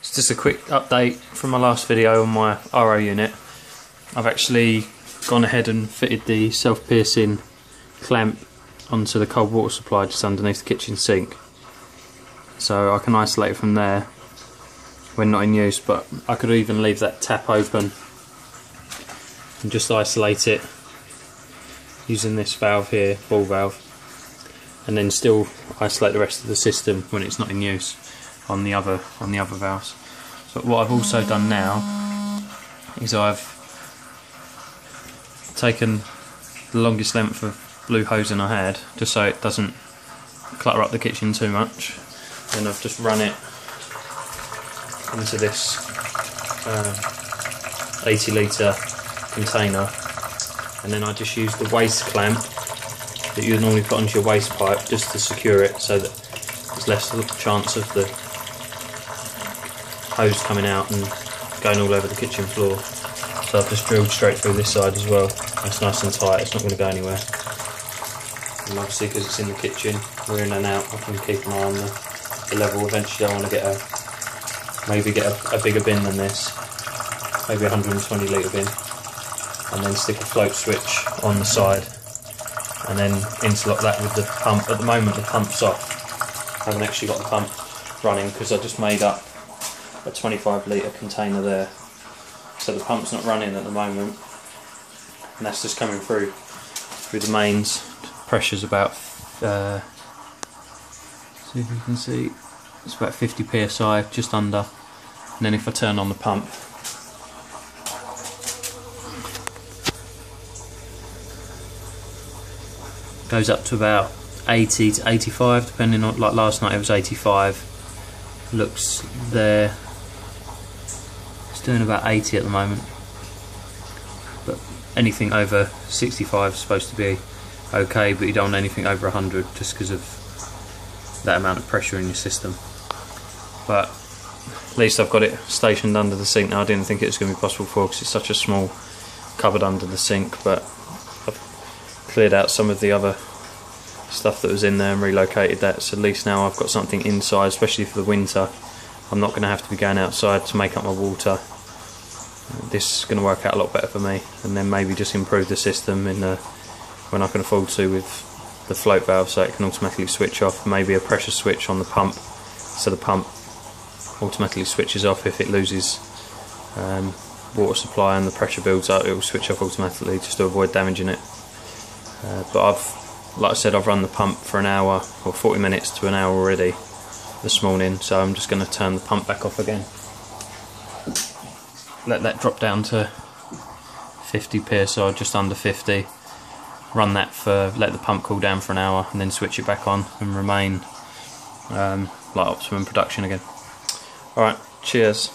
It's just a quick update from my last video on my RO unit. I've actually gone ahead and fitted the self-piercing clamp onto the cold water supply just underneath the kitchen sink, so I can isolate it from there when not in use, but I could even leave that tap open and just isolate it using this valve here, ball valve, and then still isolate the rest of the system when it's not in use on the other valves. But what I've also done now is I've taken the longest length of blue hosing I had, just so it doesn't clutter up the kitchen too much. Then I've just run it into this 80 litre container, and then I just use the waste clamp that you normally put onto your waste pipe just to secure it, so that there's less chance of the hose coming out and going all over the kitchen floor. So I've just drilled straight through this side as well. It's nice and tight, it's not going to go anywhere. And obviously because it's in the kitchen, we're in and out, I can keep an eye on the level. Eventually I want to get a bigger bin than this, maybe a 120 litre bin, and then stick a float switch on the side and then interlock that with the pump. At the moment the pump's off. I haven't actually got the pump running because I just made up a 25 litre container there, so the pump's not running at the moment, and that's just coming through the mains. Pressure's about see if you can see, it's about 50 psi, just under. And then if I turn on the pump, it goes up to about 80 to 85, depending on, like last night it was 85. Looks there, it's doing about 80 at the moment, but anything over 65 is supposed to be okay, but you don't want anything over 100 just because of that amount of pressure in your system. But at least I've got it stationed under the sink now. I didn't think it was going to be possible before because it's such a small cupboard under the sink, but I've cleared out some of the other stuff that was in there and relocated that, so at least now I've got something inside, especially for the winter. I'm not going to have to be going outside to make up my water. This is going to work out a lot better for me, and then maybe just improve the system in when I can afford to, with the float valve, so it can automatically switch off. Maybe a pressure switch on the pump, so the pump automatically switches off if it loses water supply and the pressure builds up. It will switch off automatically just to avoid damaging it. But like I said, I've run the pump for an hour or 40 minutes to an hour already this morning, so I'm just going to turn the pump back off again. Let that drop down to 50 psi, just under 50. Run that let the pump cool down for an hour, and then switch it back on and remain like optimum production again. Alright, cheers.